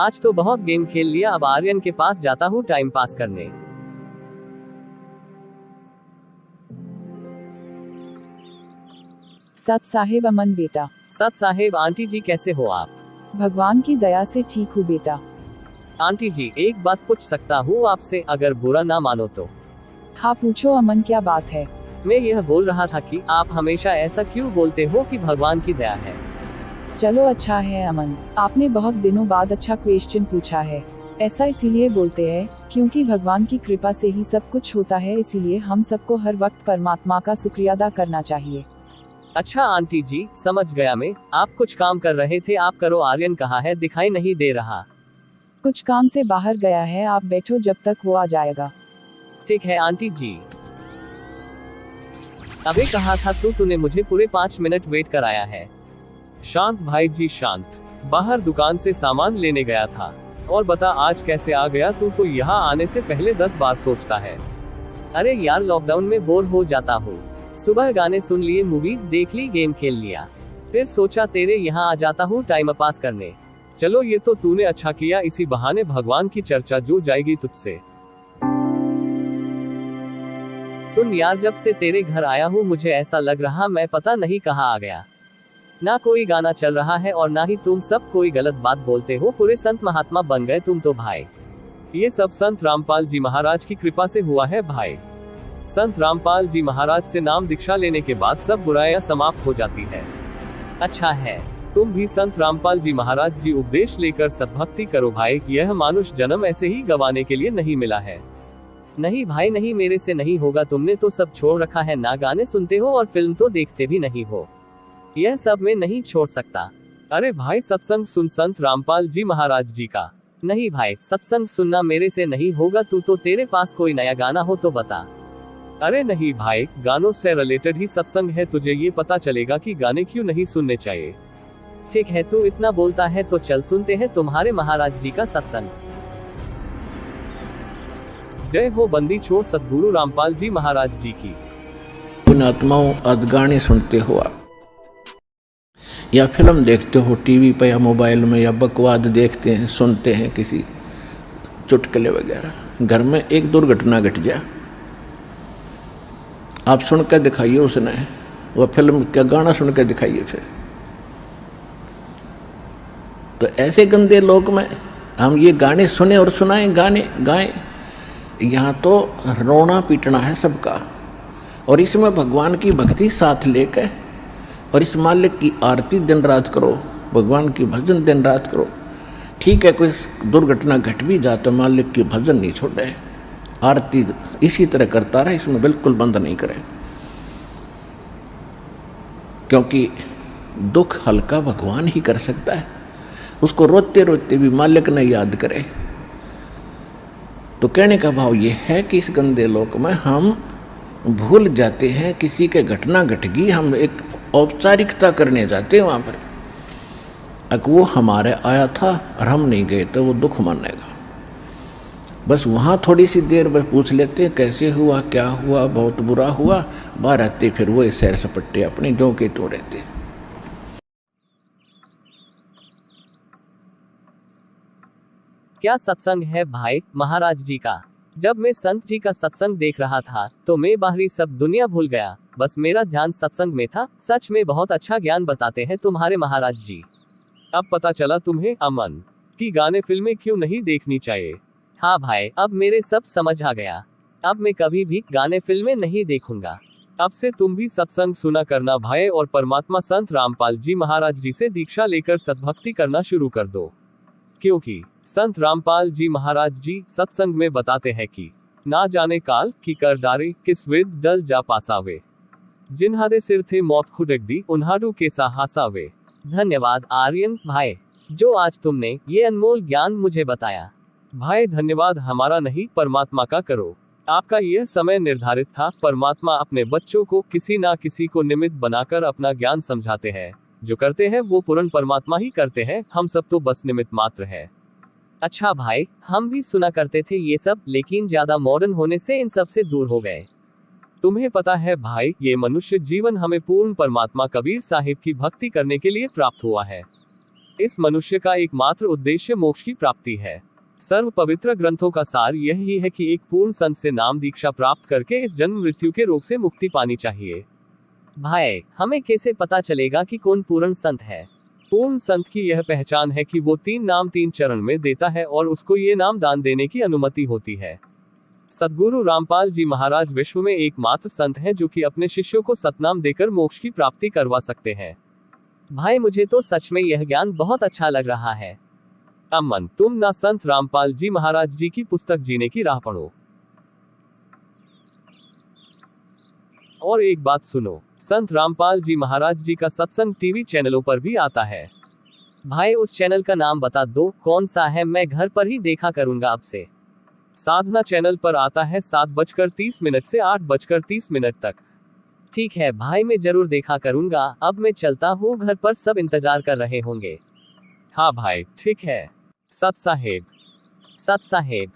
आज तो बहुत गेम खेल लिया, अब आर्यन के पास जाता हूँ टाइम पास करने। सत साहेब अमन बेटा। सत साहेब आंटी जी, कैसे हो आप? भगवान की दया से ठीक हूँ बेटा। आंटी जी, एक बात पूछ सकता हूँ आपसे, अगर बुरा ना मानो तो? हाँ पूछो अमन, क्या बात है? मैं यह बोल रहा था कि आप हमेशा ऐसा क्यों बोलते हो कि भगवान की दया है? चलो अच्छा है अमन, आपने बहुत दिनों बाद अच्छा क्वेश्चन पूछा है। ऐसा इसीलिए बोलते हैं क्योंकि भगवान की कृपा से ही सब कुछ होता है, इसीलिए हम सबको हर वक्त परमात्मा का शुक्रिया अदा करना चाहिए। अच्छा आंटी जी, समझ गया मैं। आप कुछ काम कर रहे थे, आप करो। आर्यन कहाँ है? दिखाई नहीं दे रहा। कुछ काम से बाहर गया है, आप बैठो जब तक वो आ जाएगा। ठीक है आंटी जी। अबे कहा था तूने मुझे पूरे 5 मिनट वेट कराया है। शांत भाई जी शांत, बाहर दुकान से सामान लेने गया था। और बता आज कैसे आ गया तू? तो यहाँ आने से पहले 10 बार सोचता है। अरे यार, लॉकडाउन में बोर हो जाता हूँ। सुबह गाने सुन लिए, मूवीज देख ली, गेम खेल लिया, फिर सोचा तेरे यहाँ आ जाता हूँ टाइम पास करने। चलो ये तो तूने अच्छा किया, इसी बहाने भगवान की चर्चा जो जाएगी तुझसे। सुन यार, जब से तेरे घर आया हूँ मुझे ऐसा लग रहा मैं पता नहीं कहाँ आ गया। ना कोई गाना चल रहा है और ना ही तुम सब कोई गलत बात बोलते हो। पूरे संत महात्मा बन गए तुम तो भाई। ये सब संत रामपाल जी महाराज की कृपा से हुआ है भाई। संत रामपाल जी महाराज से नाम दीक्षा लेने के बाद सब बुराइयां समाप्त हो जाती है। अच्छा है, तुम भी संत रामपाल जी महाराज जी उपदेश लेकर सद्भक्ति करो भाई। यह मानुष जन्म ऐसे ही गंवाने के लिए नहीं मिला है। नहीं भाई नहीं, मेरे से नहीं होगा। तुमने तो सब छोड़ रखा है, ना गाने सुनते हो और फिल्म तो देखते भी नहीं हो। यह सब मैं नहीं छोड़ सकता। अरे भाई सत्संग सुन संत रामपाल जी महाराज जी का। नहीं भाई, सत्संग सुनना मेरे से नहीं होगा। तू तो, तेरे पास कोई नया गाना हो तो बता। अरे नहीं भाई, गानों से रिलेटेड ही सत्संग है, तुझे ये पता चलेगा कि गाने क्यों नहीं सुनने चाहिए। ठीक है, तू इतना बोलता है तो चल सुनते हैं तुम्हारे महाराज जी का सत्संग। जय हो बंदी छोड़ सद्गुरु रामपाल जी महाराज जी की। उन आत्माओं, आज गाने सुनते हो आप, या फिल्म देखते हो टीवी पे या मोबाइल में, या बकवाद देखते हैं, सुनते हैं किसी चुटकुले वगैरह। घर में एक दुर्घटना घट जाए, आप सुन कर दिखाइए उसने, वह फिल्म का गाना सुन कर दिखाइए फिर। तो ऐसे गंदे लोक में हम ये गाने सुने और सुनाएं, गाने गाएं। यहाँ तो रोना पीटना है सबका, और इसमें भगवान की भक्ति साथ लेकर और इस मालिक की आरती दिन रात करो, भगवान की भजन दिन रात करो। ठीक है, कोई दुर्घटना घट भी जाए तो मालिक की भजन नहीं छोड़े, आरती इसी तरह करता रहे, इसमें बिल्कुल बंद नहीं करे। क्योंकि दुख हल्का भगवान ही कर सकता है, उसको रोते रोते भी मालिक ने याद करे। तो कहने का भाव ये है कि इस गंदे लोक में हम भूल जाते हैं, किसी के घटना घट गई, हम एक औपचारिकता करने जाते हैं वहाँ पर। अगर वो हमारे आया था और हम नहीं गए तो वो दुख मानेगा। बस वहाँ थोड़ी सी देर बस पूछ लेते हैं कैसे हुआ, क्या हुआ, बहुत बुरा हुआ, बाहर आते फिर वो सैर सपट्टे अपने जो के तो रहते। क्या सत्संग है भाई महाराज जी का। जब मैं संत जी का सत्संग देख रहा था तो मैं बाहरी सब दुनिया भूल गया, बस मेरा ध्यान सत्संग में था। सच में बहुत अच्छा ज्ञान बताते हैं तुम्हारे महाराज जी। अब पता चला तुम्हें अमन कि गाने फिल्में क्यों नहीं देखनी चाहिए। हाँ भाई, अब मेरे सब समझ आ गया। अब मैं कभी भी गाने फिल्में नहीं देखूंगा। अब से तुम भी सत्संग सुना करना भाई, और परमात्मा संत रामपाल जी महाराज जी से दीक्षा लेकर सद्भक्ति करना शुरू कर दो। क्योंकि संत रामपाल जी महाराज जी सत्संग में बताते हैं कि ना जाने काल की कर डारे किस वेद डल जा पासावे, जिन्हादे सिर थे मौत खुदक दी उन्हाडू के साहसावे। धन्यवाद आर्यन भाई, जो आज तुमने ये अनमोल ज्ञान मुझे बताया। भाई धन्यवाद हमारा नहीं, परमात्मा का करो। आपका यह समय निर्धारित था। परमात्मा अपने बच्चों को किसी ना किसी को निमित्त बनाकर अपना ज्ञान समझाते हैं। जो करते हैं वो पूर्ण परमात्मा ही करते हैं, हम सब तो बस निमित्त मात्र है। अच्छा भाई, हम भी सुना करते थे ये सब, लेकिन ज्यादा मॉडर्न होने से इन सब से दूर हो गए। तुम्हें पता है भाई, ये मनुष्य जीवन हमें पूर्ण परमात्मा कबीर साहिब की भक्ति करने के लिए प्राप्त हुआ है। इस मनुष्य का एकमात्र उद्देश्य मोक्ष की प्राप्ति है। सर्व पवित्र ग्रंथों का सार यही है कि एक पूर्ण संत से नाम दीक्षा प्राप्त करके इस जन्म मृत्यु के रोग से मुक्ति पानी चाहिए। भाई, हमें कैसे पता चलेगा कि कौन पूर्ण संत है? पूर्ण संत की यह पहचान है कि वो 3 नाम 3 चरण में देता है और उसको ये नाम दान देने की अनुमति होती है। सद्गुरु रामपाल जी महाराज विश्व में एकमात्र संत हैं जो कि अपने शिष्यों को सतनाम देकर मोक्ष की प्राप्ति करवा सकते हैं। भाई, मुझे तो सच में यह ज्ञान बहुत अच्छा लग रहा है। अमन, तुम ना संत रामपाल जी महाराज जी की पुस्तक जीने की राह पढ़ो। और एक बात सुनो, संत रामपाल जी महाराज जी का सत्संग टीवी चैनलों पर भी आता है। भाई, उस चैनल का नाम बता दो, कौन सा है? मैं घर पर ही देखा करूंगा अब से। साधना चैनल पर आता है 7:30 से 8:30 तक। ठीक है भाई, मैं जरूर देखा करूंगा। अब मैं चलता हूँ, घर पर सब इंतजार कर रहे होंगे। हाँ भाई, ठीक है। सत साहेब।